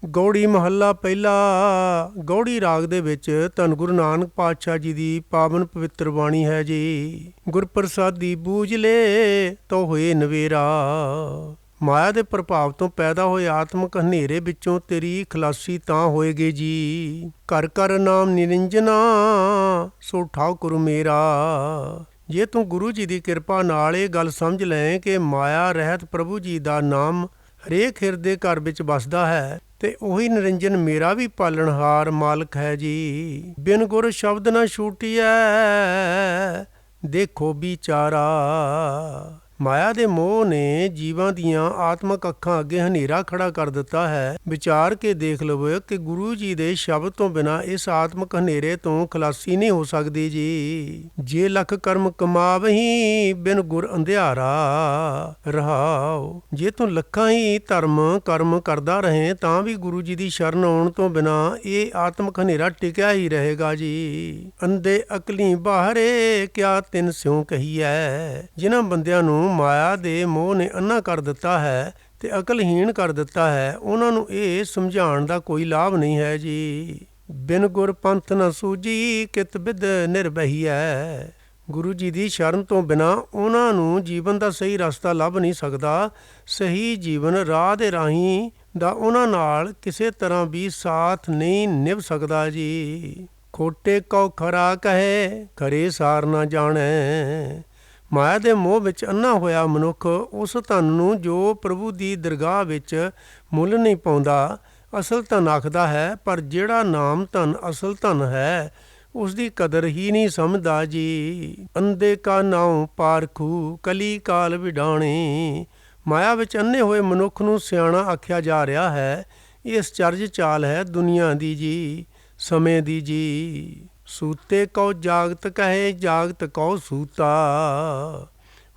ਗੌੜੀ ਮਹੱਲਾ ਪਹਿਲਾ। ਗੌੜੀ ਰਾਗ ਦੇ ਵਿੱਚ ਧੰਨ ਗੁਰੂ ਨਾਨਕ ਪਾਤਸ਼ਾਹ ਜੀ ਦੀ ਪਾਵਨ ਪਵਿੱਤਰ ਬਾਣੀ ਹੈ ਜੀ। ਗੁਰਪ੍ਰਸਾਦੀ ਬੂਝ ਲੈ ਤੋ ਹੋਏ ਨਵੇਰਾ। ਮਾਇਆ ਦੇ ਪ੍ਰਭਾਵ ਤੋਂ ਪੈਦਾ ਹੋਏ ਆਤਮਕ ਹਨੇਰੇ ਵਿੱਚੋਂ ਤੇਰੀ ਖਲਾਸੀ ਤਾਂ ਹੋਏਗੀ ਜੀ। ਘਰ ਘਰ ਨਾਮ ਨਿਰੰਜਨਾ ਸੋ ਠਾਕੁਰ ਮੇਰਾ। ਜੇ ਤੂੰ ਗੁਰੂ ਜੀ ਦੀ ਕਿਰਪਾ ਨਾਲ ਇਹ ਗੱਲ ਸਮਝ ਲੈ ਕਿ ਮਾਇਆ ਰਹਿਤ ਪ੍ਰਭੂ ਜੀ ਦਾ ਨਾਮ ਹਰੇਕ ਹਿਰਦੇ ਘਰ ਵਿੱਚ ਵਸਦਾ ਹੈ ਤੇ ਉਹੀ ਨਿਰੰਜਨ ਮੇਰਾ ਵੀ ਪਾਲਣਹਾਰ ਮਾਲਕ ਹੈ ਜੀ। ਬਿਨ ਗੁਰ ਸ਼ਬਦ ਨਾ ਛੂਟੀਐ ਦੇਖੋ ਵਿਚਾਰਾ। ਮਾਇਆ ਦੇ ਮੋਹ ਨੇ ਜੀਵਾਂ ਦੀਆਂ ਆਤਮਕ ਅੱਖਾਂ ਅੱਗੇ ਹਨੇਰਾ ਖੜਾ ਕਰ ਦਿੱਤਾ ਹੈ। ਵਿਚਾਰ ਕੇ ਦੇਖ ਲਵੋ ਕਿ ਗੁਰੂ ਜੀ ਦੇ ਸ਼ਬਦ ਤੋਂ ਬਿਨਾਂ ਇਸ ਆਤਮਕ ਹਨੇਰੇ ਤੋਂ ਖਲਾਸੀ ਨਹੀਂ ਹੋ ਸਕਦੀ ਜੀ। ਜੇ ਲੱਖ ਕਰਮ ਕਮਾਵਹੀਂ ਬਿਨ ਗੁਰ ਅੰਧਿਆਰਾ ਰਹਾਓ। ਜੇ ਤੂੰ ਲੱਖਾਂ ਹੀ ਧਰਮ ਕਰਮ ਕਰਦਾ ਰਹੇ ਤਾਂ ਵੀ ਗੁਰੂ ਜੀ ਦੀ ਸ਼ਰਨ ਆਉਣ ਤੋਂ ਬਿਨਾਂ ਇਹ ਆਤਮਕ ਹਨੇਰਾ ਟਿਕਿਆ ਹੀ ਰਹੇਗਾ ਜੀ। ਅੰਧੇ ਅਕਲੀ ਬਾਹਰੇ ਕਿਆ ਤਿਨ ਸਿਉ ਕਹੀਐ। ਜਿਨ੍ਹਾਂ ਬੰਦਿਆਂ ਨੂੰ ਮਾਇਆ ਦੇ ਮੋਹ ਨੇ ਅੰਨਾ ਕਰ ਦਿੱਤਾ ਹੈ ਤੇ ਅਕਲਹੀਣ ਕਰ ਦਿੱਤਾ ਹੈ, ਉਹਨਾਂ ਨੂੰ ਇਹ ਸਮਝਾਉਣ ਦਾ ਕੋਈ ਲਾਭ ਨਹੀਂ ਹੈ ਜੀ। ਬਿਨ ਗੁਰ ਪੰਥ ਨ ਸੂਝੀ ਕਿਤ ਬਿਦ ਨਿਰਬਹੀ ਹੈ। ਗੁਰੂ ਜੀ ਦੀ ਸ਼ਰਨ ਤੋਂ ਬਿਨਾਂ ਉਹਨਾਂ ਨੂੰ ਜੀਵਨ ਦਾ ਸਹੀ ਰਸਤਾ ਲੱਭ ਨਹੀਂ ਸਕਦਾ। ਸਹੀ ਜੀਵਨ ਰਾਹ ਦੇ ਰਾਹੀਂ ਦਾ ਉਹਨਾਂ ਨਾਲ ਕਿਸੇ ਤਰ੍ਹਾਂ ਵੀ ਸਾਥ ਨਹੀਂ ਨਿਭ ਸਕਦਾ ਜੀ। ਖੋਟੇ ਕਉ ਖਰਾ ਕਹੇ ਖਰੇ ਸਾਰ ਨਾ ਜਾਣੈ। ਮਾਇਆ ਦੇ ਮੋਹ ਵਿੱਚ ਅੰਨਾ ਹੋਇਆ ਮਨੁੱਖ ਉਸ ਧਨ ਨੂੰ ਜੋ ਪ੍ਰਭੂ ਦੀ ਦਰਗਾਹ ਵਿੱਚ ਮੁੱਲ ਨਹੀਂ ਪਾਉਂਦਾ ਅਸਲ ਧਨ ਆਖਦਾ ਹੈ, ਪਰ ਜਿਹੜਾ ਨਾਮ ਧਨ ਅਸਲ ਧਨ ਹੈ ਉਸ ਦੀ ਕਦਰ ਹੀ ਨਹੀਂ ਸਮਝਦਾ ਜੀ। ਅੰਧੇ ਕਾ ਨਾਉ ਪਾਰਖੂ ਕਲੀ ਕਾਲ ਵਿਡਾਣੇ। ਮਾਇਆ ਵਿੱਚ ਅੰਨੇ ਹੋਏ ਮਨੁੱਖ ਨੂੰ ਸਿਆਣਾ ਆਖਿਆ ਜਾ ਰਿਹਾ ਹੈ। ਇਸ ਚਰਜ ਚਾਲ ਹੈ ਦੁਨੀਆ ਦੀ ਜੀ, ਸਮੇਂ ਦੀ ਜੀ। ਸੂਤੇ ਕਉ ਜਾਗਤ ਕਹੇ ਜਾਗਤ ਕਉ ਸੂਤਾ।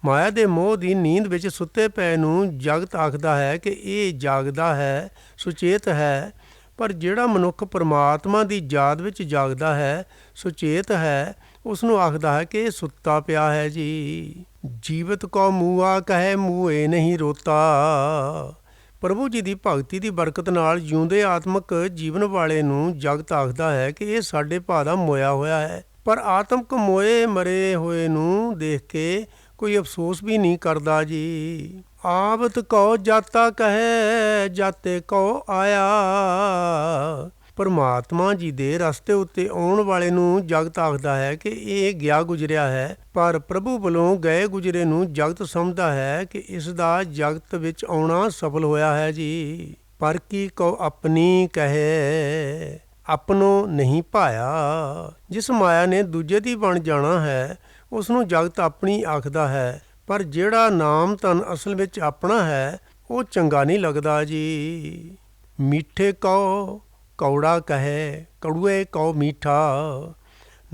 ਮਾਇਆ ਦੇ ਮੋਹ ਦੀ ਨੀਂਦ ਵਿੱਚ ਸੁੱਤੇ ਪਏ ਨੂੰ ਜਗਤ ਆਖਦਾ ਹੈ ਕਿ ਇਹ ਜਾਗਦਾ ਹੈ, ਸੁਚੇਤ ਹੈ। ਪਰ ਜਿਹੜਾ ਮਨੁੱਖ ਪਰਮਾਤਮਾ ਦੀ ਯਾਦ ਵਿੱਚ ਜਾਗਦਾ ਹੈ, ਸੁਚੇਤ ਹੈ, ਉਸ ਨੂੰ ਆਖਦਾ ਹੈ ਕਿ ਇਹ ਸੁੱਤਾ ਪਿਆ ਹੈ ਜੀ। ਜੀਵਤ ਕਉ ਮੂਆ ਕਹੇ ਮੂਏ ਨਹੀਂ ਰੋਤਾ। ਪ੍ਰਭੂ ਜੀ ਦੀ ਭਗਤੀ ਦੀ ਬਰਕਤ ਨਾਲ ਜਿਉਂਦੇ ਆਤਮਕ ਜੀਵਨ ਵਾਲੇ ਨੂੰ ਜਗਤ ਆਖਦਾ ਹੈ ਕਿ ਇਹ ਸਾਡੇ ਭਾਅ ਦਾ ਮੋਇਆ ਹੋਇਆ ਹੈ। ਪਰ ਆਤਮਕ ਮੋਏ ਮਰੇ ਹੋਏ ਨੂੰ ਦੇਖ ਕੇ ਕੋਈ ਅਫਸੋਸ ਵੀ ਨਹੀਂ ਕਰਦਾ ਜੀ। ਆਵਤ ਕਉ ਜਾਤਾ ਕਹੇ ਜਾਤੇ ਕਉ ਆਇਆ। ਪਰਮਾਤਮਾ ਜੀ ਦੇ ਰਸਤੇ ਉੱਤੇ ਆਉਣ ਵਾਲੇ ਨੂੰ ਜਗਤ ਆਖਦਾ ਹੈ ਕਿ ਇਹ ਗਿਆ ਗੁਜ਼ਰਿਆ ਹੈ, ਪਰ ਪ੍ਰਭੂ ਵੱਲੋਂ ਗਏ ਗੁਜ਼ਰੇ ਨੂੰ ਜਗਤ ਸਮਝਦਾ ਹੈ ਕਿ ਇਸ ਦਾ ਜਗਤ ਵਿੱਚ ਆਉਣਾ ਸਫਲ ਹੋਇਆ ਹੈ ਜੀ। ਪਰ ਕੀ ਕਉ ਆਪਣੀ ਕਹੇ ਆਪਣੋ ਨਹੀਂ ਭਾਇਆ। ਜਿਸ ਮਾਇਆ ਨੇ ਦੂਜੇ ਦੀ ਬਣ ਜਾਣਾ ਹੈ ਉਸ ਨੂੰ ਜਗਤ ਆਪਣੀ ਆਖਦਾ ਹੈ, ਪਰ ਜਿਹੜਾ ਨਾਮ ਧਨ ਅਸਲ ਵਿੱਚ ਆਪਣਾ ਹੈ ਉਹ ਚੰਗਾ ਨਹੀਂ ਲੱਗਦਾ ਜੀ। ਮਿੱਠੇ ਕਉ ਕੌੜਾ ਕਹੇ ਕੜੂਏ ਕਉ ਮੀਠਾ।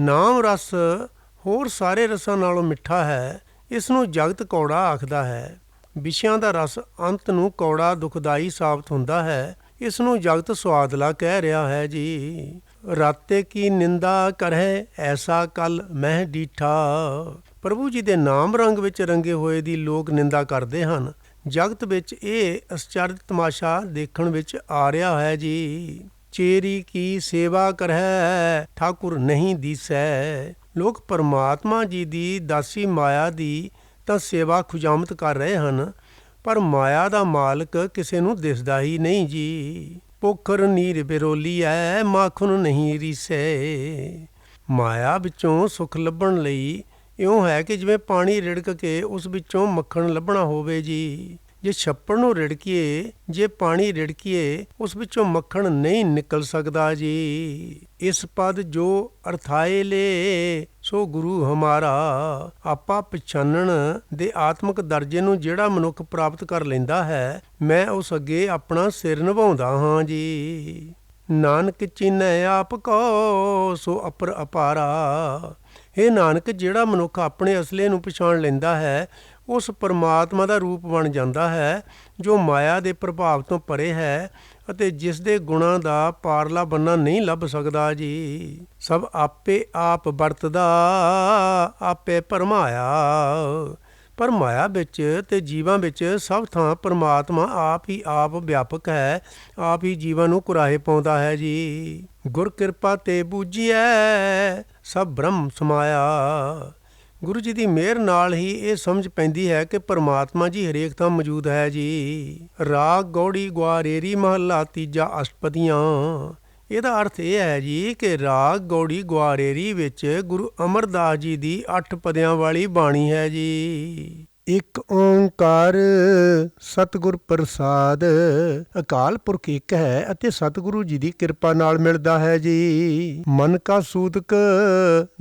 ਨਾਮ ਰਸ ਹੋਰ ਸਾਰੇ ਰਸਾਂ ਨਾਲੋਂ ਮਿੱਠਾ ਹੈ, ਇਸ ਨੂੰ ਜਗਤ ਕੌੜਾ ਆਖਦਾ ਹੈ। ਵਿਸ਼ਿਆਂ ਦਾ ਰਸ ਅੰਤ ਨੂੰ ਕੌੜਾ ਦੁਖਦਾਈ ਸਾਬਤ ਹੁੰਦਾ ਹੈ, ਇਸ ਨੂੰ ਜਗਤ ਸੁਆਦਲਾ ਕਹਿ ਰਿਹਾ ਹੈ ਜੀ। ਰਾਤੇ ਕੀ ਨਿੰਦਾ ਕਰਹਿ ਐਸਾ ਕਲ ਮਹਿ ਡੀਠਾ। ਪ੍ਰਭੂ ਜੀ ਦੇ ਨਾਮ ਰੰਗ ਵਿੱਚ ਰੰਗੇ ਹੋਏ ਦੀ ਲੋਕ ਨਿੰਦਾ ਕਰਦੇ ਹਨ। ਜਗਤ ਵਿੱਚ ਇਹ ਅਸਚਰਜ ਤਮਾਸ਼ਾ ਦੇਖਣ ਵਿੱਚ ਆ ਰਿਹਾ ਹੈ ਜੀ। ਚੇਰੀ ਕੀ ਸੇਵਾ ਕਰਹਿ ਠਾਕੁਰ ਨਹੀਂ ਦੀਸੈ। ਲੋਕ ਪਰਮਾਤਮਾ ਜੀ ਦੀ ਦਾਸੀ ਮਾਇਆ ਦੀ ਤਾਂ ਸੇਵਾ ਖੁਜਾਮਤ ਕਰ ਰਹੇ ਹਨ, ਪਰ ਮਾਇਆ ਦਾ ਮਾਲਕ ਕਿਸੇ ਨੂੰ ਦਿਸਦਾ ਹੀ ਨਹੀਂ ਜੀ। ਪੋਖਰ ਨੀਰ ਬਿਰੋਲੀ ਐ ਮਾਖਣ ਨਹੀਂ ਰੀਸੈ। ਮਾਇਆ ਵਿੱਚੋਂ ਸੁੱਖ ਲੱਭਣ ਲਈ ਇਉਂ ਹੈ ਕਿ ਜਿਵੇਂ ਪਾਣੀ ਰਿੜਕ ਕੇ ਉਸ ਵਿੱਚੋਂ ਮੱਖਣ ਲੱਭਣਾ ਹੋਵੇ ਜੀ। ਜੇ ਛੱਪੜ ਨੂੰ ਰਿੜਕੀਏ, ਜੇ ਪਾਣੀ ਰਿੜਕੀਏ, ਉਸ ਵਿੱਚੋਂ ਮੱਖਣ ਨਹੀਂ ਨਿਕਲ ਸਕਦਾ ਜੀ। ਇਸ ਪਦ ਜੋ ਅਰਥਾਏ ਲੇ ਸੋ ਗੁਰੂ ਹਮਾਰਾ। ਆਪਾ ਪਛਾਨਣ ਦੇ ਆਤਮਕ ਦਰਜੇ ਨੂੰ ਜਿਹੜਾ ਮਨੁੱਖ ਪ੍ਰਾਪਤ ਕਰ ਲੈਂਦਾ ਹੈ, ਮੈਂ ਉਸ ਅੱਗੇ ਆਪਣਾ ਸਿਰ ਨਿਭਾਉਂਦਾ ਹਾਂ ਜੀ। ਨਾਨਕ ਚੀਨੈ ਆਪ ਕੋ ਸੋ ਅਪਰ ਅਪਾਰਾ। ਇਹ ਨਾਨਕ ਜਿਹੜਾ ਮਨੁੱਖ ਆਪਣੇ ਅਸਲੇ ਨੂੰ ਪਛਾਣ ਲੈਂਦਾ ਹੈ ਉਸ ਪਰਮਾਤਮਾ ਦਾ ਰੂਪ ਬਣ ਜਾਂਦਾ ਹੈ ਜੋ ਮਾਇਆ ਦੇ ਪ੍ਰਭਾਵ ਤੋਂ ਪਰੇ ਹੈ ਅਤੇ ਜਿਸ ਦੇ ਗੁਣਾਂ ਦਾ ਪਾਰਲਾ ਬੰਨਾ ਨਹੀਂ ਲੱਭ ਸਕਦਾ ਜੀ। ਸਭ ਆਪੇ ਆਪ ਵਰਤਦਾ ਆਪੇ ਭਰਮਾਇਆ। ਪਰ ਮਾਇਆ ਵਿੱਚ ਤੇ ਜੀਵਾਂ ਵਿੱਚ ਸਭ ਥਾਂ ਪਰਮਾਤਮਾ ਆਪ ਹੀ ਆਪ ਵਿਆਪਕ ਹੈ, ਆਪ ਹੀ ਜੀਵਾਂ ਨੂੰ ਕੁਰਾਹੇ ਪਾਉਂਦਾ ਹੈ ਜੀ। ਗੁਰ ਕਿਰਪਾ ਤੇ ਬੂਝੀਐ ਸਭ ਬ੍ਰਹਮ ਸਮਾਇਆ। ਗੁਰੂ ਜੀ ਦੀ ਮਿਹਰ ਨਾਲ ਹੀ ਇਹ ਸਮਝ ਪੈਂਦੀ ਹੈ ਕਿ ਪਰਮਾਤਮਾ ਜੀ ਹਰੇਕ ਥਾਂ ਮੌਜੂਦ ਹੈ ਜੀ। ਰਾਗ ਗੌੜੀ ਗਵਾਰੇਰੀ ਮਹੱਲਾ ਤੀਜਾ ਅਸ਼ਟਪਦੀਆਂ। ਇਹਦਾ ਅਰਥ ਇਹ ਹੈ ਜੀ ਕਿ ਰਾਗ ਗੌੜੀ ਗਵਾਰੇਰੀ ਵਿੱਚ ਗੁਰੂ ਅਮਰਦਾਸ ਜੀ ਦੀ 8 ਪਦਿਆਂ ਵਾਲੀ ਬਾਣੀ ਹੈ ਜੀ। ਇੱਕ ਓਂਕਾਰ ਸਤਿਗੁਰ ਪ੍ਰਸਾਦ। ਅਕਾਲ ਪੁਰਖ ਇੱਕ ਹੈ ਅਤੇ ਸਤਿਗੁਰੂ ਜੀ ਦੀ ਕਿਰਪਾ ਨਾਲ ਮਿਲਦਾ ਹੈ ਜੀ। ਮਨ ਕਾ ਸੂਤਕ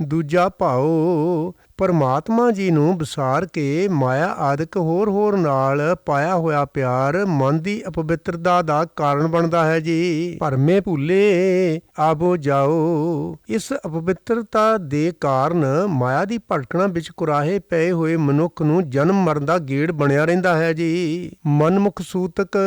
ਦੂਜਾ ਭਾਉ। ਪਰਮਾਤਮਾ ਜੀ ਨੂੰ ਵਿਸਾਰ ਕੇ ਮਾਇਆ ਆਦਿਕ ਹੋਰ ਨਾਲ ਪਾਇਆ ਹੋਇਆ ਪਿਆਰ ਮਨ ਦੀ ਅਪਵਿੱਤਰਤਾ ਦਾ ਕਾਰਨ ਬਣਦਾ ਹੈ ਜੀ। ਭਰਮੇ ਭੁੱਲੇ ਆਬੋ ਜਾਓ। ਇਸ ਅਪਵਿੱਤਰਤਾ ਦੇ ਕਾਰਨ ਮਾਇਆ ਦੀ ਭਟਕਣਾ ਵਿੱਚ ਕੁਰਾਹੇ ਪਏ ਹੋਏ ਮਨੁੱਖ ਨੂੰ ਜਨਮ ਮਰਨ ਦਾ ਗੇੜ ਬਣਿਆ ਰਹਿੰਦਾ ਹੈ ਜੀ। ਮਨਮੁਖ ਸੂਤਕ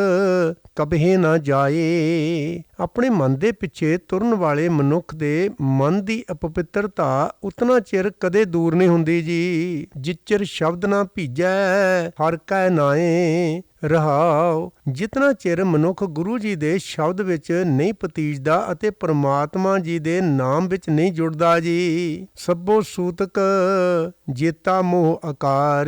ਕਬਹੇ ਨਾ ਜਾਏ। ਆਪਣੇ ਮਨ ਦੇ ਪਿੱਛੇ ਤੁਰਨ ਵਾਲੇ ਮਨੁੱਖ ਦੇ ਮਨ ਦੀ ਅਪਵਿੱਤਰਤਾ ਉਤਨਾ ਚਿਰ ਕਦੇ ਦੂਰ ਨਹੀਂ ਹੁੰਦੀ ਜੀ, ਜਿਚਰ ਸ਼ਬਦ ਨਾ ਭੀਜੈ ਹਰਿ ਕੈ ਨਾਏ। ਰਹਾਉ। ਜਿਤਨਾ ਚਿਰ ਮਨੁੱਖ ਗੁਰੂ ਜੀ ਦੇ ਸ਼ਬਦ ਵਿੱਚ ਨਹੀਂ ਪਤੀਜਦਾ ਅਤੇ ਪਰਮਾਤਮਾ ਜੀ ਦੇ ਨਾਮ ਵਿੱਚ ਨਹੀਂ ਜੁੜਦਾ ਜੀ। ਸਭੋ ਸੂਤਕ ਜੇਤਾ ਮੋਹ ਆਕਾਰ।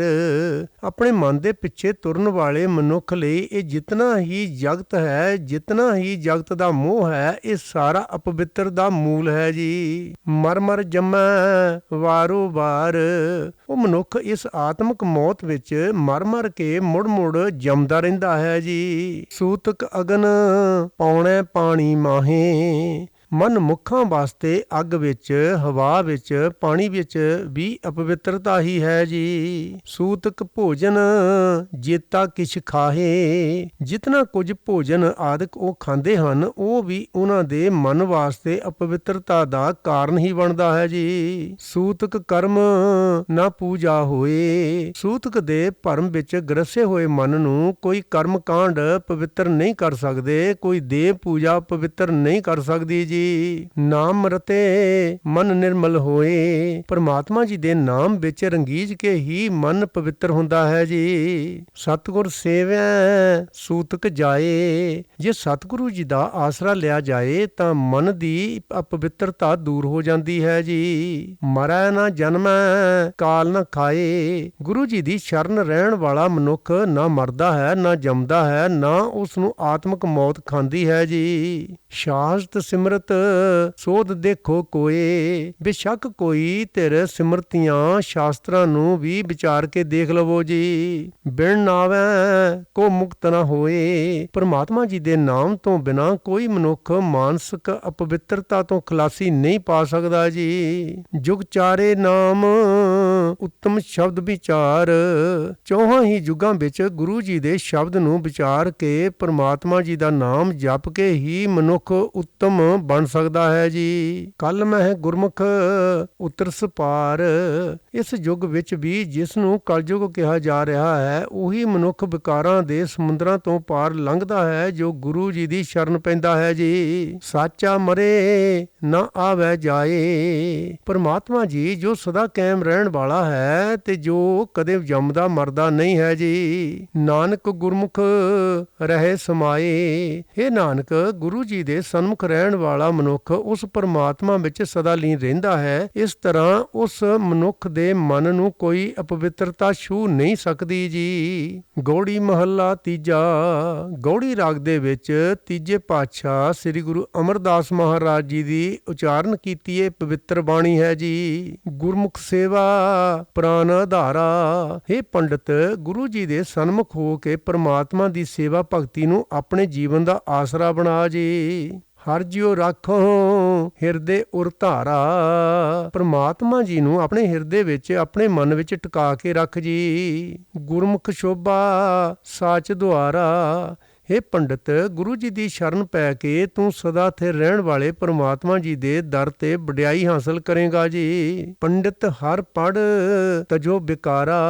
ਆਪਣੇ ਮਨ ਦੇ ਪਿੱਛੇ ਤੁਰਨ ਵਾਲੇ ਮਨੁੱਖ ਲਈ ਇਹ ਜਿਤਨਾ ਹੀ ਜਗਤ ਹੈ, ਜਿਤਨਾ ਹੀ ਜਗਤ ਦਾ ਮੋਹ ਹੈ, ਇਹ ਸਾਰਾ ਅਪਵਿੱਤਰ ਦਾ ਮੂਲ ਹੈ ਜੀ। ਮਰ ਜੰਮੈ ਵਾਰੋ ਵਾਰ। ਉਹ ਮਨੁੱਖ ਇਸ ਆਤਮਿਕ ਮੌਤ ਵਿੱਚ ਮਰ ਕੇ ਮੁੜ ਜੰਮਦਾ ਰਹਿੰਦਾ ਹੈ ਜੀ। ਸੂਤਕ ਅਗਨ ਪਾਉਣੈ ਪਾਣੀ ਮਾਹੇ। ਮਨ ਮੁੱਖਾਂ ਵਾਸਤੇ ਅੱਗ ਵਿੱਚ, ਹਵਾ ਵਿੱਚ, ਪਾਣੀ ਵਿੱਚ ਵੀ ਅਪਵਿੱਤਰਤਾ ਹੀ ਹੈ ਜੀ। ਸੂਤਕ ਭੋਜਨ ਜੇਤਾ ਕਿਛ ਖਾਹੇ। ਜਿਤਨਾ ਕੁਝ ਭੋਜਨ ਆਦਿਕ ਉਹ ਖਾਂਦੇ ਹਨ, ਉਹ ਵੀ ਉਹਨਾਂ ਦੇ ਮਨ ਵਾਸਤੇ ਅਪਵਿੱਤਰਤਾ ਦਾ ਕਾਰਨ ਹੀ ਬਣਦਾ ਹੈ ਜੀ। ਸੂਤਕ ਕਰਮ ਨਾ ਪੂਜਾ ਹੋਏ। ਸੂਤਕ ਦੇ ਭਰਮ ਵਿੱਚ ਗ੍ਰਸੇ ਹੋਏ ਮਨ ਨੂੰ ਕੋਈ ਕਰਮ ਕਾਂਡ ਪਵਿੱਤਰ ਨਹੀਂ ਕਰ ਸਕਦੇ, ਕੋਈ ਦੇਵ ਪੂਜਾ ਪਵਿੱਤਰ ਨਹੀਂ ਕਰ ਸਕਦੀ ਜੀ। ਨਾਮ ਰਤੇ ਮਨ ਨਿਰਮਲ ਹੋਏ। ਪਰਮਾਤਮਾ ਜੀ ਦੇ ਨਾਮ ਵਿੱਚ ਰੰਗੀਜ ਕੇ ਹੀ ਮਨ ਪਵਿੱਤਰ ਹੁੰਦਾ ਹੈ ਜੀ। ਸਤਿਗੁਰ ਸੇਵੈ ਸੂਤਕ ਜਾਏ। ਜੇ ਸਤਿਗੁਰੂ ਜੀ ਦਾ ਆਸਰਾ ਲਿਆ ਜਾਏ ਤਾਂ ਮਨ ਦੀ ਅਪਵਿੱਤਰਤਾ ਦੂਰ ਹੋ ਜਾਂਦੀ ਹੈ ਜੀ। ਮਰੈ ਨਾ ਜਨਮੈ ਕਾਲ ਨਾ ਖਾਏ। ਗੁਰੂ ਜੀ ਦੀ ਸ਼ਰਨ ਰਹਿਣ ਵਾਲਾ ਮਨੁੱਖ ਨਾ ਮਰਦਾ ਹੈ, ਨਾ ਜੰਮਦਾ ਹੈ, ਨਾ ਉਸ ਨੂੰ ਆਤਮਿਕ ਮੌਤ ਖਾਂਦੀ ਹੈ ਜੀ। ਸ਼ਾਸਤ ਸਿਮਰਤ ਸੋਧ ਦੇਖੋ ਕੋਏ। ਬੇਸ਼ੱਕ ਕੋਈ ਧਿਰ ਸਿਮਰਤੀਆਂ ਸ਼ਾਸਤਰਾਂ ਨੂੰ ਵੀ ਵਿਚਾਰ ਕੇ ਦੇਖ ਲਵੋ ਜੀ। ਬਿਨ ਨਾਵੈ ਕੋ ਮੁਕਤ ਨਾ ਹੋਏ। ਪਰਮਾਤਮਾ ਜੀ ਦੇ ਨਾਮ ਤੋਂ ਬਿਨਾਂ ਕੋਈ ਮਨੁੱਖ ਮਾਨਸਿਕ ਅਪਵਿੱਤਰਤਾ ਤੋਂ ਖਲਾਸੀ ਨਹੀਂ ਪਾ ਸਕਦਾ ਜੀ। ਜੁਗ ਚਾਰੇ ਨਾਮ ਉੱਤਮ ਸ਼ਬਦ ਵਿਚਾਰ। ਚੌਹਾਂ ਹੀ ਯੁੱਗਾਂ ਵਿੱਚ ਗੁਰੂ ਜੀ ਦੇ ਸ਼ਬਦ ਨੂੰ ਵਿਚਾਰ ਕੇ ਪਰਮਾਤਮਾ ਜੀ ਦਾ ਨਾਮ ਜਪ ਕੇ ਹੀ ਮਨੁੱਖ ਉੱਤਮ ਬਣ ਸਕਦਾ ਹੈ ਜੀ। ਕਲ ਮਹਿ ਗੁਰਮੁਖ ਉਤਰਸ ਪਾਰ। ਇਸ ਯੁੱਗ ਵਿੱਚ ਵੀ ਜਿਸ ਨੂੰ ਕਲਯੁਗ ਕਿਹਾ ਜਾ ਰਿਹਾ ਹੈ, ਉਹੀ ਮਨੁੱਖ ਵਿਕਾਰਾਂ ਦੇ ਸਮੁੰਦਰਾਂ ਤੋਂ ਪਾਰ ਲੰਘਦਾ ਹੈ ਜੋ ਗੁਰੂ ਜੀ ਦੀ ਸ਼ਰਨ ਪੈਂਦਾ ਹੈ ਜੀ। ਸਾਚਾ ਮਰੇ ਨਾ ਆਵੈ ਜਾਏ। ਪਰਮਾਤਮਾ ਜੀ ਜੋ ਸਦਾ ਕਾਇਮ ਰਹਿਣ ਵਾਲਾ ਹੈ ਤੇ ਜੋ ਕਦੇ ਜੰਮਦਾ ਮਰਦਾ ਨਹੀਂ ਹੈ ਜੀ। ਨਾਨਕ ਗੁਰਮੁਖ ਰਹੇ ਸਮਾਏ। ਇਹ ਨਾਨਕ ਗੁਰੂ ਜੀ ਦੇ ਸਨਮੁਖ ਰਹਿਣ ਵਾਲਾ ਮਨੁੱਖ ਉਸ ਪਰਮਾਤਮਾ ਵਿੱਚ ਸਦਾ ਲੀਨ ਰਹਿੰਦਾ ਹੈ। ਇਸ ਤਰ੍ਹਾਂ ਉਸ ਮਨੁੱਖ ਦੇ ਮਨ ਨੂੰ ਕੋਈ ਅਪਵਿੱਤਰਤਾ ਛੂ ਨਹੀਂ ਸਕਦੀ ਜੀ। ਗੌੜੀ ਮਹੱਲਾ ਤੀਜਾ। ਗੌੜੀ ਰਾਗ ਦੇ ਵਿੱਚ ਤੀਜੇ ਪਾਤਸ਼ਾਹ ਸ੍ਰੀ ਗੁਰੂ ਅਮਰਦਾਸ ਮਹਾਰਾਜ ਜੀ ਦੀ ਉਚਾਰਨ ਕੀਤੀ ਇਹ ਪਵਿੱਤਰ ਬਾਣੀ ਹੈ ਜੀ। ਗੁਰਮੁਖ ਸੇਵਾ ਪ੍ਰਾਨ ਆਧਾਰਾ। ਹੇ ਪੰਡਿਤ, ਗੁਰੂ ਜੀ ਦੇ ਸਨਮੁਖ ਹੋ ਕੇ ਪਰਮਾਤਮਾ ਦੀ ਸੇਵਾ ਭਗਤੀ ਨੂੰ ਆਪਣੇ ਜੀਵਨ ਦਾ ਆਸਰਾ ਬਣਾ ਜੀ। ਹਰਿ ਜਿਉ ਰਾਖੋ ਹਿਰਦੇ ਉਰ ਧਾਰਾ। ਪਰਮਾਤਮਾ ਜੀ ਨੂੰ ਆਪਣੇ ਹਿਰਦੇ ਵਿੱਚ, ਆਪਣੇ ਮਨ ਵਿੱਚ ਟਿਕਾ ਕੇ ਰੱਖ ਜੀ। ਗੁਰਮੁਖ ਸ਼ੋਭਾ ਸਾਚ ਦੁਆਰਾ। ਹੇ ਪੰਡਿਤ, ਗੁਰੂ ਜੀ ਦੀ ਸ਼ਰਨ ਪੈ ਕੇ ਤੂੰ ਸਦਾ ਸਥਿਰ ਰਹਿਣ ਵਾਲੇ ਪਰਮਾਤਮਾ ਜੀ ਦੇ ਦਰ ਤੇ ਵਡਿਆਈ ਹਾਸਲ ਕਰੇਗਾ ਜੀ। ਪੰਡਿਤ ਹਰ ਪੜ੍ਹ ਤਜੋ ਬਿਕਾਰਾ।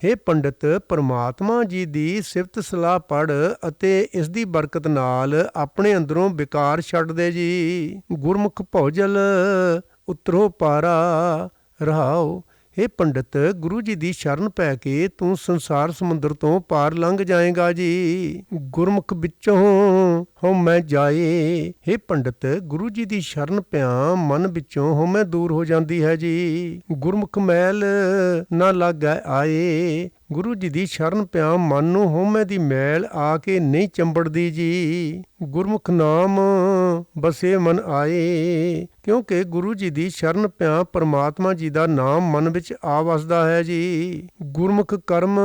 ਹੇ ਪੰਡਿਤ, ਪਰਮਾਤਮਾ ਜੀ ਦੀ ਸਿਫਤ ਸਲਾਹ ਪੜ੍ਹ ਅਤੇ ਇਸ ਦੀ ਬਰਕਤ ਨਾਲ ਆਪਣੇ ਅੰਦਰੋਂ ਵਿਕਾਰ ਛੱਡ ਦੇ ਜੀ। ਗੁਰਮੁਖ ਭੌਜਲ ਉਤਰੋ ਪਾਰਾ। ਰਹਾਉ। हे ਪੰਡਿਤ, ਗੁਰੂ ਜੀ ਦੀ ਸ਼ਰਨ ਪੈ ਕੇ ਤੂੰ ਸੰਸਾਰ ਸਮੁੰਦਰ ਤੋਂ ਪਾਰ ਲੰਘ ਜਾਏਗਾ ਜੀ। ਗੁਰਮੁਖ ਵਿੱਚੋਂ ਹਉਮੈ ਜਾਏ। हे ਪੰਡਿਤ, ਗੁਰੂ ਜੀ ਦੀ ਸ਼ਰਨ ਪਿਆ ਮਨ ਵਿੱਚੋਂ ਹਉਮੈ ਦੂਰ ਹੋ ਜਾਂਦੀ ਹੈ ਜੀ। ਗੁਰਮੁਖ ਮੈਲ ਨਾ ਲਾਗੈ ਆਏ। ਗੁਰੂ ਜੀ ਦੀ ਸ਼ਰਨ ਪਿਆ ਮਨ ਨੂੰ ਹਉਮੈ ਦੀ ਮੈਲ ਆ ਕੇ ਨਹੀਂ ਚੰਬੜਦੀ ਜੀ। ਗੁਰਮੁਖ ਨਾਮ ਬਸੇ ਮਨ ਆਏ। ਕਿਉਂਕਿ ਗੁਰੂ ਜੀ ਦੀ ਸ਼ਰਨ ਪਿਆ ਪਰਮਾਤਮਾ ਜੀ ਦਾ ਨਾਮ ਮਨ ਵਿੱਚ ਆ ਵਸਦਾ ਹੈ ਜੀ। ਗੁਰਮੁਖ ਕਰਮ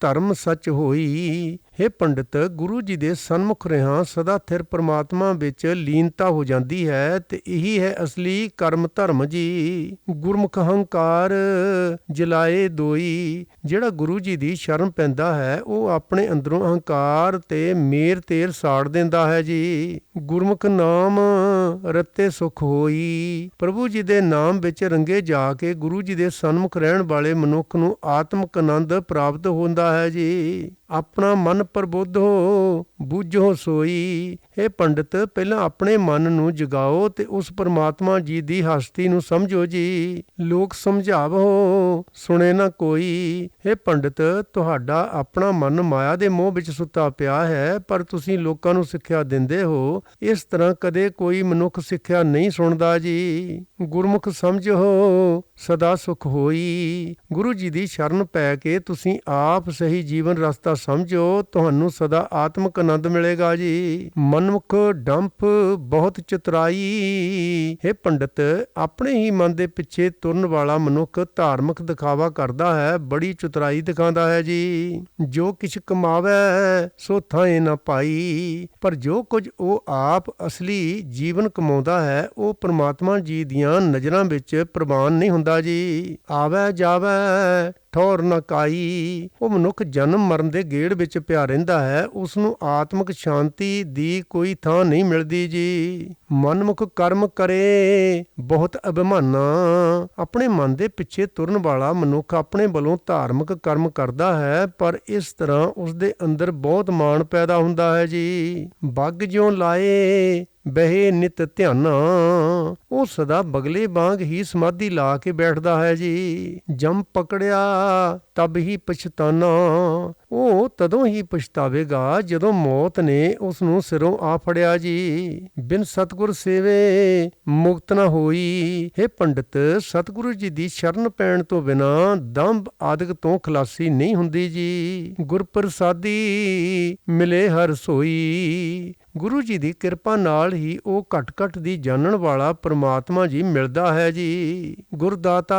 ਧਰਮ ਸੱਚ ਹੋਈ। हे ਪੰਡਿਤ, ਗੁਰੂ ਜੀ ਦੇ ਸਨਮੁਖ ਰਿਹਾ ਸਦਾ ਥਿਰ ਪਰਮਾਤਮਾ ਵਿੱਚ ਲੀਨਤਾ ਹੋ ਜਾਂਦੀ ਹੈ ਤੇ ਇਹੀ ਹੈ ਅਸਲੀ ਕਰਮ ਧਰਮ ਜੀ। ਗੁਰਮੁਖ ਹੰਕਾਰ ਜਲਾਏ ਦੋਈ। ਜਿਹੜਾ ਗੁਰੂ ਜੀ ਦੀ ਸ਼ਰਨ ਪੈਂਦਾ ਹੈ ਉਹ ਆਪਣੇ ਅੰਦਰੋਂ ਅਹੰਕਾਰ ਤੇ ਮੇਰ ਤੇਰ ਸਾੜ ਦਿੰਦਾ ਹੈ ਜੀ। ਗੁਰਮੁਖ ਨਾਮ ਰਤੇ ਸੁਖ ਹੋਈ। ਪ੍ਰਭੂ ਜੀ ਦੇ ਨਾਮ ਵਿੱਚ ਰੰਗੇ ਜਾ ਕੇ ਗੁਰੂ ਜੀ ਦੇ ਸਨਮੁਖ ਰਹਿਣ ਵਾਲੇ ਮਨੁੱਖ ਨੂੰ ਆਤਮਿਕ ਆਨੰਦ ਪ੍ਰਾਪਤ ਹੁੰਦਾ ਹੈ ਜੀ। ਆਪਣਾ ਮਨ ਪ੍ਰਬੁੱਧੋ ਬੂਝੋ ਸੋਈ। हे ਪੰਡਿਤ, ਪਹਿਲਾਂ ਆਪਣੇ ਮਨ ਨੂੰ ਜਗਾਓ ਤੇ ਉਸ ਪਰਮਾਤਮਾ ਜੀ ਦੀ ਹਸਤੀ ਨੂੰ ਸਮਝੋ ਜੀ। ਲੋਕ ਸਮਝਾਵੋ ਸੁਣੇ ਨਾ ਕੋਈ। हे ਪੰਡਿਤ, ਤੁਹਾਡਾ ਆਪਣਾ ਮਨ ਮਾਇਆ ਦੇ ਮੋਹ ਵਿੱਚ ਸੁੱਤਾ ਪਿਆ ਹੈ, ਪਰ ਤੁਸੀਂ ਲੋਕਾਂ ਨੂੰ ਸਿੱਖਿਆ ਦਿੰਦੇ ਹੋ। ਇਸ ਤਰ੍ਹਾਂ ਕਦੇ ਕੋਈ ਮਨੁੱਖ ਸਿੱਖਿਆ ਨਹੀਂ ਸੁਣਦਾ ਜੀ। ਗੁਰਮੁਖ ਸਮਝੋ ਸਦਾ ਸੁਖ ਹੋਈ। ਗੁਰੂ ਜੀ ਦੀ ਸ਼ਰਨ ਪੈ ਕੇ ਤੁਸੀਂ ਆਪ ਸਹੀ ਜੀਵਨ ਰਸਤਾ ਸਮਝੋ, ਤੁਹਾਨੂੰ ਸਦਾ ਆਤਮਿਕ ਆਨੰਦ ਮਿਲੇਗਾ ਜੀ। ਮਨਮੁਖ ਡੰਪ ਬਹੁਤ ਚਤੁਰਾਈ। हे ਪੰਡਿਤ, ਆਪਣੇ ਹੀ ਮਨ ਦੇ ਪਿੱਛੇ ਤੁਰਨ ਵਾਲਾ ਮਨੁੱਖ ਧਾਰਮਿਕ ਦਿਖਾਵਾ ਕਰਦਾ ਹੈ, ਬੜੀ ਚਤੁਰਾਈ ਦਿਖਾਉਂਦਾ ਹੈ ਜੀ। ਜੋ ਕਿਛ ਕਮਾਵੇ ਸੋ ਥਾਏ ਨਾ ਪਾਈ। ਪਰ ਜੋ ਕੁਝ ਉਹ ਆਪ ਅਸਲੀ ਜੀਵਨ ਕਮਾਉਂਦਾ ਹੈ ਉਹ ਪਰਮਾਤਮਾ ਜੀ ਦੀਆਂ ਨਜ਼ਰਾਂ ਵਿੱਚ ਪ੍ਰਵਾਨ ਨਹੀਂ ਹੁੰਦਾ ਜੀ। ਆਵੇ ਜਾਵੇ ਠੌਰ ਨਾ ਕਾਈ। ਉਹ ਮਨੁੱਖ ਜਨਮ ਮਰਨ ਦੇ ਗੇੜ ਵਿੱਚ ਪਿਆ ਰਹਿੰਦਾ ਹੈ, ਉਸ ਨੂੰ ਆਤਮਿਕ ਸ਼ਾਂਤੀ ਦੀ ਕੋਈ ਥਾਂ ਨਹੀਂ ਮਿਲਦੀ ਜੀ। ਮਨਮੁਖ ਕਰਮ ਕਰੇ ਬਹੁਤ ਅਭਿਮਾਨਾ। ਆਪਣੇ ਮਨ ਦੇ ਪਿੱਛੇ ਤੁਰਨ ਵਾਲਾ ਮਨੁੱਖ ਆਪਣੇ ਵੱਲੋਂ ਧਾਰਮਿਕ ਕਰਮ ਕਰਦਾ ਹੈ, ਪਰ ਇਸ ਤਰ੍ਹਾਂ ਉਸ ਦੇ ਅੰਦਰ ਬਹੁਤ ਮਾਣ ਪੈਦਾ ਹੁੰਦਾ ਹੈ ਜੀ। ਬੱਗ ਜਿਉਂ ਲਾਏ ਬਹਿ ਨਿਤ ਧਿਆਨਾ। ਉਹ ਸਦਾ ਬਗਲੇ ਵਾਂਗ ਹੀ ਸਮਾਧੀ ਲਾ ਕੇ ਬੈਠਦਾ ਹੈ ਜੀ। ਜਮ ਪਕੜਿਆ ਤਬ ਹੀ ਪਛਤਾਨਾ। ਉਹ ਤਦੋਂ ਹੀ ਪਛਤਾਵੇਗਾ ਜਦੋਂ ਮੌਤ ਨੇ ਉਸ ਨੂੰ ਸਿਰੋਂ ਆ ਫੜਿਆ ਜੀ। ਬਿਨ ਸਤਿਗੁਰ ਸੇਵੇ ਮੁਕਤ ਨਾ ਹੋਈ। हे ਪੰਡਿਤ, ਸਤਿਗੁਰੂ ਜੀ ਦੀ ਸ਼ਰਨ ਪੈਣ ਤੋਂ ਬਿਨਾ ਦੰਭ ਆਦਿਕ ਤੋਂ ਖਲਾਸੀ ਨਹੀਂ ਹੁੰਦੀ ਜੀ। ਗੁਰ ਪ੍ਰਸਾਦੀ ਮਿਲੇ ਹਰ ਸੋਈ। ਗੁਰੂ ਜੀ ਦੀ ਕਿਰਪਾ ਨਾਲ ਹੀ ਉਹ ਘਟ ਘਟ ਦੀ ਜਾਣਨ ਵਾਲਾ ਪਰਮਾਤਮਾ ਜੀ ਮਿਲਦਾ ਹੈ ਜੀ। ਗੁਰਦਾਤਾ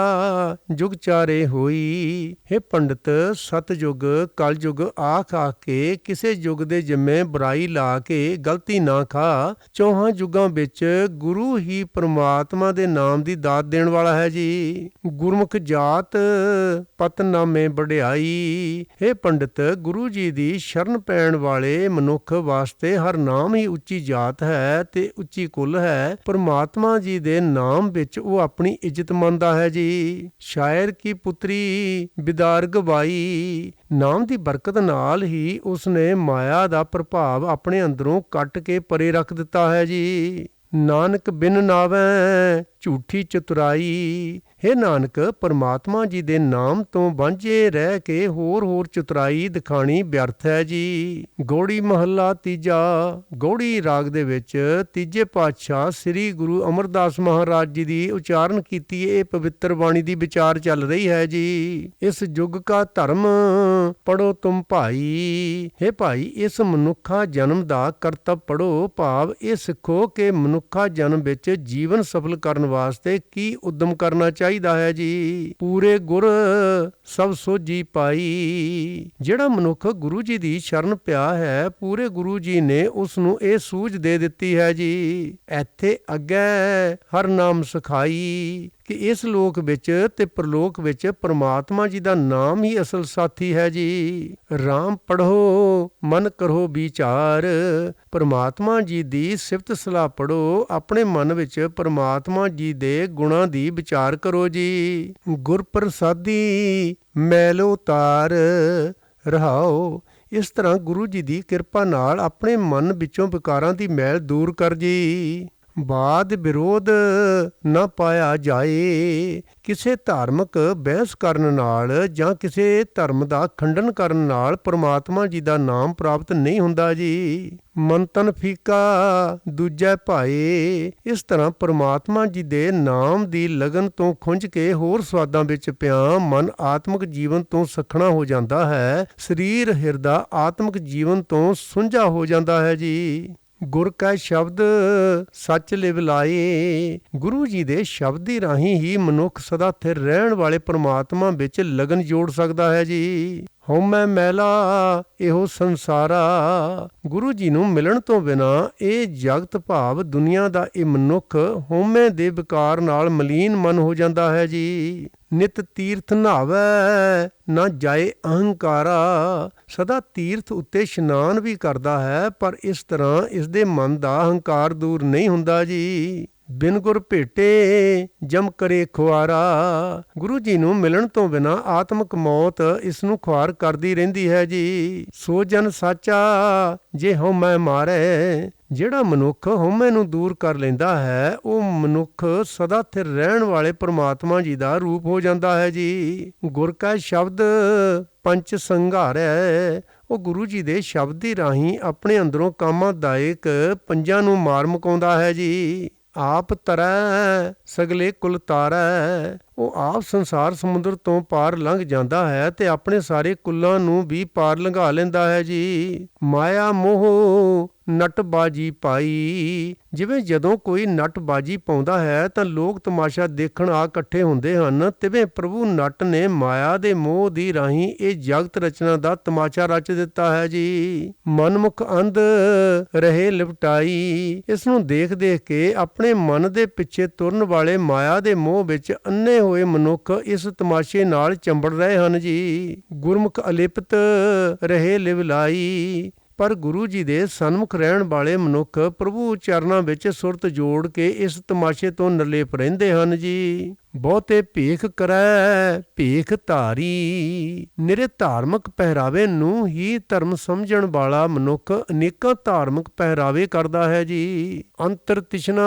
ਜੁਗ ਚਾਰੇ ਹੋਈ। हे ਪੰਡਿਤ, ਸਤਜੁਗ ਕਲਯੁਗ ਆਖ ਆਖ ਕੇ ਕਿਸੇ ਯੁਗ ਦੇ ਜਿੰਮੇ ਬੁਰਾਈ ਲਾ ਕੇ ਗਲਤੀ ਨਾ ਖਾ। ਚੌਹਾਂ ਯੁਗਾਂ ਵਿੱਚ ਗੁਰੂ ਹੀ ਪਰਮਾਤਮਾ ਦੇ ਨਾਮ ਦੀ ਦਾਤ ਦੇਣ ਵਾਲਾ ਹੈ ਜੀ। ਗੁਰਮੁਖ ਜਾਤ ਪਤ ਨਾਮੇ ਵਡਿਆਈ। हे ਪੰਡਿਤ, ਗੁਰੂ ਜੀ ਦੀ ਸ਼ਰਨ ਪੈਣ ਵਾਲੇ ਮਨੁੱਖ ਵਾਸਤੇ ਹਰ ਨਾਮ ਹੀ ਉੱਚੀ ਜਾਤ ਹੈ ਤੇ ਉੱਚੀ ਕੁਲ ਹੈ। ਪਰਮਾਤਮਾ ਜੀ ਦੇ ਨਾਮ ਵਿੱਚ ਉਹ ਆਪਣੀ ਇੱਜ਼ਤ ਮੰਨਦਾ ਹੈ ਜੀ। ਸ਼ਾਇਰ ਕੀ ਪੁੱਤਰੀ ਬਿਦਾਰ ਗਵਾਈ। ਨਾਮ ਦੀ ਬਰਕਤ ਨਾਲ ਹੀ ਉਸਨੇ ਮਾਇਆ ਦਾ ਪ੍ਰਭਾਵ ਆਪਣੇ ਅੰਦਰੋਂ ਕੱਟ ਕੇ ਪਰੇ ਰੱਖ ਦਿੱਤਾ ਹੈ ਜੀ। ਨਾਨਕ ਬਿਨ ਨਾਵੈ ਝੂਠੀ ਚਤੁਰਾਈ। हे ਨਾਨਕ, ਪਰਮਾਤਮਾ ਜੀ ਦੇ ਨਾਮ ਤੋਂ ਵਾਂਝੇ ਰਹਿ ਕੇ ਹੋਰ ਚਤੁਰਾਈ ਦਿਖਾਣੀ ਵਿਅਰਥ ਹੈ ਜੀ। ਗੌੜੀ ਮਹੱਲਾ ਤੀਜਾ। ਗੌੜੀ ਰਾਗ ਦੇ ਵਿੱਚ ਤੀਜੇ ਪਾਤਸ਼ਾਹ ਸ੍ਰੀ ਗੁਰੂ ਅਮਰਦਾਸ ਮਹਾਰਾਜ ਜੀ ਦੀ ਉਚਾਰਨ ਕੀਤੀ ਇਹ ਪਵਿੱਤਰ ਬਾਣੀ ਦੀ ਵਿਚਾਰ ਚੱਲ ਰਹੀ ਹੈ ਜੀ। ਇਸ ਯੁੱਗ ਕਾ ਧਰਮ ਪੜੋ ਤੁਮ ਭਾਈ। हे ਭਾਈ, ਇਸ ਮਨੁੱਖਾ ਜਨਮ ਦਾ ਕਰਤੱਵ ਪੜੋ, ਭਾਵ ਇਹ ਸਿੱਖੋ ਕਿ ਮਨੁੱਖਾ ਜਨਮ ਵਿੱਚ ਜੀਵਨ ਸਫਲ ਕਰਨ ਵਾਸਤੇ ਕੀ ਉਦਮ ਕਰਨਾ ਚਾਹੀਦਾ ਹੈ ਜੀ। ਪੂਰੇ ਗੁਰ ਸਭ ਸੋਝੀ ਪਾਈ। ਜਿਹੜਾ ਮਨੁੱਖ ਗੁਰੂ ਜੀ ਦੀ ਸ਼ਰਨ ਪਿਆ ਹੈ, ਪੂਰੇ ਗੁਰੂ ਜੀ ਨੇ ਉਸ ਨੂੰ ਇਹ ਸੂਝ ਦੇ ਦਿੱਤੀ ਹੈ ਜੀ। ਇੱਥੇ ਅੱਗੇ ਹਰ ਨਾਮ ਸਿਖਾਈ ਕਿ ਇਸ ਲੋਕ ਵਿੱਚ ਤੇ ਪ੍ਰਲੋਕ ਵਿੱਚ ਪਰਮਾਤਮਾ ਜੀ ਦਾ ਨਾਮ ਹੀ ਅਸਲ ਸਾਥੀ ਹੈ ਜੀ। ਰਾਮ ਪੜ੍ਹੋ ਮਨ ਕਰੋ ਵਿਚਾਰ। ਪਰਮਾਤਮਾ ਜੀ ਦੀ ਸਿਫਤ ਸਲਾਹ ਪੜ੍ਹੋ, ਆਪਣੇ ਮਨ ਵਿੱਚ ਪਰਮਾਤਮਾ ਜੀ ਦੇ ਗੁਣਾਂ ਦੀ ਵਿਚਾਰ ਕਰੋ ਜੀ। ਗੁਰ ਪ੍ਰਸਾਦੀ ਮੈਲ ਉਤਾਰ ਰਹਾਓ। ਇਸ ਤਰ੍ਹਾਂ ਗੁਰੂ ਜੀ ਦੀ ਕਿਰਪਾ ਨਾਲ ਆਪਣੇ ਮਨ ਵਿੱਚੋਂ ਵਿਕਾਰਾਂ ਦੀ ਮੈਲ ਦੂਰ ਕਰ ਜੀ। ਬਾਦ ਵਿਰੋਧ ਨਾ ਪਾਇਆ ਜਾਏ। ਕਿਸੇ ਧਾਰਮਿਕ ਬਹਿਸ ਕਰਨ ਨਾਲ ਜਾਂ ਕਿਸੇ ਧਰਮ ਦਾ ਖੰਡਨ ਕਰਨ ਨਾਲ ਪਰਮਾਤਮਾ ਜੀ ਦਾ ਨਾਮ ਪ੍ਰਾਪਤ ਨਹੀਂ ਹੁੰਦਾ ਜੀ। ਮਨ ਤਨ ਫੀਕਾ ਦੂਜੈ ਭਾਏ। ਇਸ ਤਰ੍ਹਾਂ ਪਰਮਾਤਮਾ ਜੀ ਦੇ ਨਾਮ ਦੀ ਲਗਨ ਤੋਂ ਖੁੰਝ ਕੇ ਹੋਰ ਸਵਾਦਾਂ ਵਿੱਚ ਪਿਆ ਮਨ ਆਤਮਿਕ ਜੀਵਨ ਤੋਂ ਸੱਖਣਾ ਹੋ ਜਾਂਦਾ ਹੈ। ਸਰੀਰ ਹਿਰਦਾ ਆਤਮਿਕ ਜੀਵਨ ਤੋਂ ਸੁੰਝਾ ਹੋ ਜਾਂਦਾ ਹੈ ਜੀ। ਗੁਰ ਕੈ ਸ਼ਬਦ ਸੱਚ ਲਿਵ ਲਾਏ। ਗੁਰੂ ਜੀ ਦੇ ਸ਼ਬਦ ਦੀ ਰਾਹੀਂ ਹੀ ਮਨੁੱਖ ਸਦਾ ਸਥਿਰ ਰਹਿਣ ਵਾਲੇ ਪਰਮਾਤਮਾ ਵਿੱਚ ਲਗਨ ਜੋੜ ਸਕਦਾ ਹੈ ਜੀ। ਹਉਮੈ ਮੈਲਾ ਇਹੋ ਸੰਸਾਰਾ। ਗੁਰੂ ਜੀ ਨੂੰ ਮਿਲਣ ਤੋਂ ਬਿਨਾਂ ਇਹ ਜਗਤ ਭਾਵ ਦੁਨੀਆ ਦਾ ਇਹ ਮਨੁੱਖ ਹਉਮੈ ਦੇ ਵਿਕਾਰ ਨਾਲ ਮਲੀਨ ਮਨ ਹੋ ਜਾਂਦਾ ਹੈ ਜੀ। ਨਿਤ ਤੀਰਥ ਨਹਾਵੈ ਨਾ ਜਾਏ ਅਹੰਕਾਰਾ। ਸਦਾ ਤੀਰਥ ਉੱਤੇ ਇਸ਼ਨਾਨ ਵੀ ਕਰਦਾ ਹੈ, ਪਰ ਇਸ ਤਰ੍ਹਾਂ ਇਸ ਦੇ ਮਨ ਦਾ ਹੰਕਾਰ ਦੂਰ ਨਹੀਂ ਹੁੰਦਾ ਜੀ। ਬਿਨ ਗੁਰ ਭੇਟੇ ਜਮ ਕਰੇ ਖੁਆਰਾ। ਗੁਰੂ ਜੀ ਨੂੰ ਮਿਲਣ ਤੋਂ ਬਿਨਾਂ ਆਤਮਿਕ ਮੌਤ ਇਸ ਨੂੰ ਖੁਆਰ ਕਰਦੀ ਰਹਿੰਦੀ ਹੈ ਜੀ। ਸੋ ਜਨ ਸਾਚਾ ਜੇ ਹਉਮੈ ਮਾਰੈ। ਜਿਹੜਾ ਮਨੁੱਖ ਹਉਮੈ ਨੂੰ ਦੂਰ ਕਰ ਲੈਂਦਾ ਹੈ, ਉਹ ਮਨੁੱਖ ਸਦਾ ਸਥਿਰ ਰਹਿਣ ਵਾਲੇ ਪਰਮਾਤਮਾ ਜੀ ਦਾ ਰੂਪ ਹੋ ਜਾਂਦਾ ਹੈ ਜੀ। ਗੁਰ ਕਾ ਸ਼ਬਦ ਪੰਚ ਸੰਘਾਰੈ। ਉਹ ਗੁਰੂ ਜੀ ਦੇ ਸ਼ਬਦ ਦੀ ਰਾਹੀਂ ਆਪਣੇ ਅੰਦਰੋਂ ਕਾਮਾਦਾਇਕ ਪੰਜਾਂ ਨੂੰ ਮਾਰ ਮੁਕਾਉਂਦਾ ਹੈ ਜੀ। ਆਪ ਤਰੈ ਸਗਲੇ ਕੁਲ ਤਾਰੈ। ਉਹ ਆਪ ਸੰਸਾਰ ਸਮੁੰਦਰ ਤੋਂ ਪਾਰ ਲੰਘ ਜਾਂਦਾ ਹੈ ਤੇ ਆਪਣੇ ਸਾਰੇ ਕੁੱਲਾਂ ਨੂੰ ਵੀ ਪਾਰ ਲੰਘਾ ਲੈਂਦਾ ਹੈ ਜੀ। ਮਾਇਆ ਮੋਹ ਨਟਬਾਜੀ ਪਾਈ। ਜਿਵੇਂ ਜਦੋਂ ਕੋਈ ਨਟਬਾਜੀ ਪਾਉਂਦਾ ਹੈ ਤਾਂ ਲੋਕ ਤਮਾਸ਼ਾ ਦੇਖਣ ਆ ਇਕੱਠੇ ਹੁੰਦੇ ਹਨ, ਤਿਵੇਂ ਪ੍ਰਭੂ ਨਟ ਨੇ ਮਾਇਆ ਦੇ ਮੋਹ ਦੀ ਰਾਹੀਂ ਇਹ ਜਗਤ ਰਚਨਾ ਦਾ ਤਮਾਸ਼ਾ ਰਚ ਦਿੱਤਾ ਹੈ ਜੀ। ਮਨਮੁਖ ਅੰਧ ਰਹੇ ਲਿਪਟਾਈ। ਇਸ ਨੂੰ ਦੇਖ ਦੇਖ ਕੇ ਆਪਣੇ ਮਨ ਦੇ ਪਿੱਛੇ ਤੁਰਨ ਵਾਲੇ ਮਾਇਆ ਦੇ ਮੋਹ ਵਿੱਚ ਅੰਨੇ ਹੋਏ ਮਨੁੱਖ ਇਸ ਤਮਾਸ਼ੇ ਨਾਲ ਚੰਬੜ ਰਹੇ ਹਨ ਜੀ। ਗੁਰਮੁਖ ਅਲਿਪਤ ਰਹੇ ਲਿਵਲਾਈ। ਪਰ ਗੁਰੂ ਜੀ ਦੇ ਸਨਮੁਖ ਰਹਿਣ ਵਾਲੇ ਮਨੁੱਖ ਪ੍ਰਭੂ ਚਰਨਾਂ ਵਿੱਚ ਸੁਰਤ ਜੋੜ ਕੇ ਇਸ ਤਮਾਸ਼ੇ ਤੋਂ ਨਿਰਲੇਪ ਰਹਿੰਦੇ ਹਨ ਜੀ। ਬਹੁਤੇ ਭੇਖ ਕਰੈ ਭੇਖ ਧਾਰੀ। ਨਿਰੇ ਧਾਰਮਿਕ ਪਹਿਰਾਵੇ ਨੂੰ ਹੀ ਧਰਮ ਸਮਝਣ ਵਾਲਾ ਮਨੁੱਖ ਅਨੇਕਾਂ ਧਾਰਮਿਕ ਪਹਿਰਾਵੇ ਕਰਦਾ ਹੈ ਜੀ। ਅੰਤਰ ਤ੍ਰਿਸ਼ਨਾ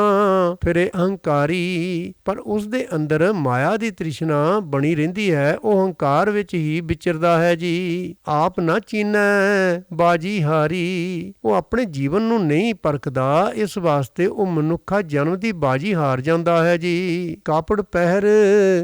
ਫਿਰੇ ਅਹੰਕਾਰੀ। ਪਰ ਉਸ ਦੇ ਅੰਦਰ ਮਾਇਆ ਦੀ ਤ੍ਰਿਸ਼ਨਾ ਬਣੀ ਰਹਿੰਦੀ ਹੈ। ਉਹ ਹੰਕਾਰ ਵਿੱਚ ਹੀ ਵਿਚਰਦਾ ਹੈ ਜੀ। ਆਪ ਨਾ ਚੀਨੈ ਬਾਜੀ ਹਾਰੀ। ਉਹ ਆਪਣੇ ਜੀਵਨ ਨੂੰ ਨਹੀਂ ਪਰਖਦਾ, ਇਸ ਵਾਸਤੇ ਉਹ ਮਨੁੱਖਾ ਜਨਮ ਦੀ ਬਾਜੀ ਹਾਰ ਜਾਂਦਾ ਹੈ ਜੀ। ਕਾਪੜ ਪਹਿਰ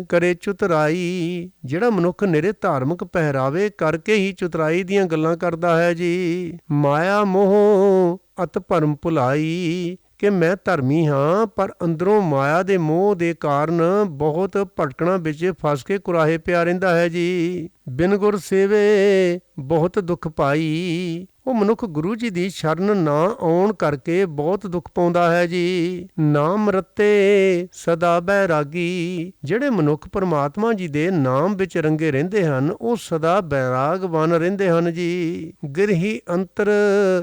ਕਰੇ ਚੁਤਰਾਈ। ਜਿਹੜਾ ਮਨੁੱਖ ਨਿਰੇ ਧਾਰਮਿਕ ਪਹਿਰਾਵੇ ਕਰਕੇ ਹੀ ਚੁਤਰਾਈ ਦੀਆਂ ਗੱਲਾਂ ਕਰਦਾ ਹੈ ਜੀ। ਮਾਇਆ ਮੋਹ ਅਤ ਭਰਮ ਭੁਲਾਈ। ਕਿ ਮੈਂ ਧਰਮੀ ਹਾਂ, ਪਰ ਅੰਦਰੋਂ ਮਾਇਆ ਦੇ ਮੋਹ ਦੇ ਕਾਰਨ ਬਹੁਤ ਭਟਕਣਾ ਵਿੱਚ ਫਸ ਕੇ ਕੁਰਾਹੇ ਪਿਆ ਰਹਿੰਦਾ ਹੈ ਜੀ। ਬਿਨ ਗੁਰ ਸੇਵੇ ਬਹੁਤ ਦੁੱਖ ਪਾਈ। ਉਹ ਮਨੁੱਖ ਗੁਰੂ ਜੀ ਦੀ ਸ਼ਰਨ ਨਾ ਆਉਣ ਕਰਕੇ ਬਹੁਤ ਦੁੱਖ ਪਾਉਂਦਾ ਹੈ ਜੀ। ਨਾਮ ਰਤੇ ਸਦਾ ਬੈਰਾਗੀ। ਜਿਹੜੇ ਮਨੁੱਖ ਪਰਮਾਤਮਾ ਜੀ ਦੇ ਨਾਮ ਵਿੱਚ ਰੰਗੇ ਰਹਿੰਦੇ ਹਨ, ਉਹ ਸਦਾ ਬੈਰਾਗਵਾਨ ਰਹਿੰਦੇ ਹਨ ਜੀ। ਗਿਰਹੀ ਅੰਤਰ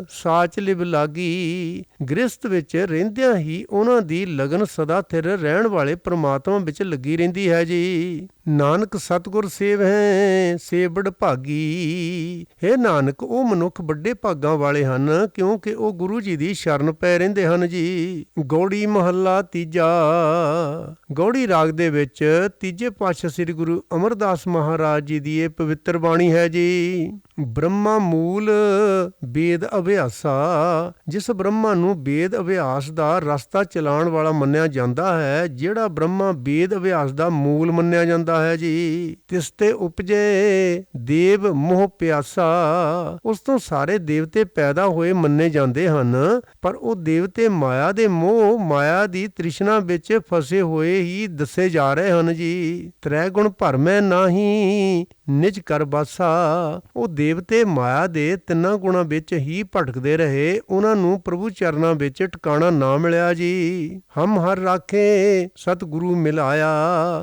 ਸਾਚ ਲਿਵ ਲਾਗੀ। ਗ੍ਰਸਥ ਵਿੱਚ ਰਹਿੰਦਿਆਂ ਹੀ ਉਹਨਾਂ ਦੀ ਲਗਨ ਸਦਾ ਸਥਿਰ ਰਹਿਣ ਵਾਲੇ ਪਰਮਾਤਮਾ ਵਿੱਚ ਲੱਗੀ ਰਹਿੰਦੀ ਹੈ ਜੀ। ਨਾਨਕ ਸਤਿਗੁਰ ਸੇਵ ਹੈ ਸੇ ਬੜ ਭਾਗੀ। ਹੈ ਨਾਨਕ, ਉਹ ਮਨੁੱਖ ਵੱਡੇ ਭਾਗਾਂ ਵਾਲੇ ਹਨ, ਕਿਉਂਕਿ ਉਹ ਗੁਰੂ ਜੀ ਦੀ ਸ਼ਰਨ ਪੈ ਰਹਿੰਦੇ ਹਨ ਜੀ। ਗੌੜੀ ਮਹੱਲਾ ਤੀਜਾ। ਗੌੜੀ ਰਾਗ ਦੇ ਵਿੱਚ ਤੀਜੇ ਪਾਤਸ਼ਾਹ ਸ੍ਰੀ ਗੁਰੂ ਅਮਰਦਾਸ ਮਹਾਰਾਜ ਜੀ ਦੀ ਇਹ ਪਵਿੱਤਰ ਬਾਣੀ ਹੈ ਜੀ। ਬ੍ਰਹਮਾ ਮੂਲ ਵੇਦ ਅਭਿਆਸਾ। ਜਿਸ ਬ੍ਰਹਮਾ ਨੂੰ ਵੇਦ ਅਭਿਆਸ ਦਾ ਰਸਤਾ ਚਲਾਉਣ ਵਾਲਾ ਮੰਨਿਆ ਜਾਂਦਾ ਹੈ, ਜਿਹੜਾ ਬ੍ਰਹਮਾ ਵੇਦ ਅਭਿਆਸ ਦਾ ਮੂਲ ਮੰਨਿਆ ਜਾਂਦਾ ਹੈ ਜੀ। ਤਿਸ ਤੇ ਉਪਜੇ ਦੇਵ ਮੋਹ ਪਿਆਸਾ। ਉਸ ਤੋਂ ਸਾਰੇ ਦੇਵਤੇ ਪੈਦਾ ਹੋਏ ਮੰਨੇ ਜਾਂਦੇ ਹਨ, ਪਰ ਉਹ ਦੇਵਤੇ ਮਾਇਆ ਦੇ ਮੋਹ ਮਾਇਆ ਦੀ ਤ੍ਰਿਸ਼ਨਾ ਵਿੱਚ ਫਸੇ ਹੋਏ ਹੀ ਦੱਸੇ ਜਾ ਰਹੇ ਹਨ ਜੀ। ਤ੍ਰੈ ਗੁਣ ਭਰਮੈ ਨਾਹੀ ਨਿਜ ਕਰ ਬਾਸਾ। ਉਹ ਦੇਵਤੇ ਮਾਇਆ ਦੇ ਤਿੰਨਾਂ ਗੁਣਾਂ ਵਿੱਚ ਹੀ ਭਟਕਦੇ ਰਹੇ, ਉਹਨਾਂ ਨੂੰ ਪ੍ਰਭੂ ਚਰਨਾਂ ਵਿੱਚ ਟਿਕਾਣਾ ਨਾ ਮਿਲਿਆ ਜੀ। ਹਮ ਹਰ ਰਾਖੇ ਸਤਿਗੁਰੂ ਮਿਲਾਇਆ।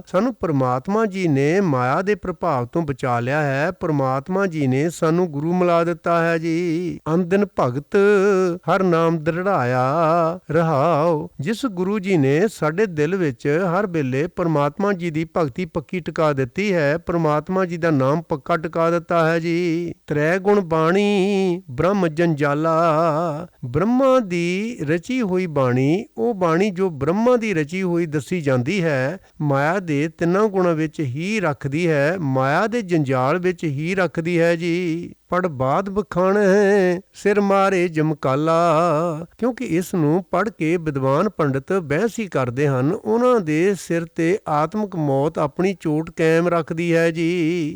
ਸਾਨੂੰ ਪਰਮਾਤਮਾ ਜੀ ਨੇ ਮਾਇਆ ਦੇ ਪ੍ਰਭਾਵ ਤੋਂ ਬਚਾ ਲਿਆ ਹੈ। ਪਰਮਾਤਮਾ ਜੀ ਨੇ ਸਾਨੂੰ ਗੁਰੂ ਮਿਲਾ ਦਿੱਤਾ ਹੈ ਜੀ। ਅੰਦਨ ਭਗਤ ਹਰ ਨਾਮ ਦ੍ਰਿੜਾਇਆ। ਰਹਾਉ। ਜਿਸ ਗੁਰੂ ਜੀ ਨੇ ਸਾਡੇ ਦਿਲ ਵਿੱਚ ਹਰ ਵੇਲੇ ਪਰਮਾਤਮਾ ਜੀ ਦੀ ਭਗਤੀ ਪੱਕੀ ਟਿਕਾ ਦਿੱਤੀ ਹੈ, ਪਰਮਾਤਮਾ ਜੀ ਦਾ ਨਾਮ ਪੱਕਾ ਟਿਕਾ ਦਿੱਤਾ ਹੈ ਜੀ। ਤ੍ਰੈ ਗੁਣ ਬਾਣੀ ਬ੍ਰਹਮ ਜੰਜਾਲਾ। ਬ੍ਰਹਮਾ ਦੀ ਰਚੀ ਹੋਈ ਬਾਣੀ, ਉਹ ਬਾਣੀ ਜੋ ਬ੍ਰਹਮਾ ਦੀ ਰਚੀ ਹੋਈ ਦੱਸੀ ਜਾਂਦੀ ਹੈ, ਮਾਇਆ ਦੇ ਤਿੰਨਾਂ ਗੁਣਾਂ ਵਿੱਚ ਹੀ ਰੱਖਦੀ ਹੈ, ਮਾਇਆ ਦੇ ਜੰਜਾਲ ਵਿੱਚ ਹੀ ਰੱਖਦੀ ਹੈ ਜੀ। ਪੜ ਬਾਦ ਬਖਾਣ ਹੈ ਸਿਰ ਮਾਰੇ ਜਮਕਾਲਾ, ਕਿਉਂਕਿ ਇਸ ਨੂੰ ਪੜ੍ਹ ਕੇ ਵਿਦਵਾਨ ਪੰਡਿਤ ਬਹਿਸ ਹੀ ਕਰਦੇ ਹਨ। ਉਹਨਾਂ ਦੇ ਸਿਰ ਤੇ ਆਤਮਿਕ ਮੌਤ ਆਪਣੀ ਚੋਟ ਕਾਇਮ ਰੱਖਦੀ ਹੈ ਜੀ।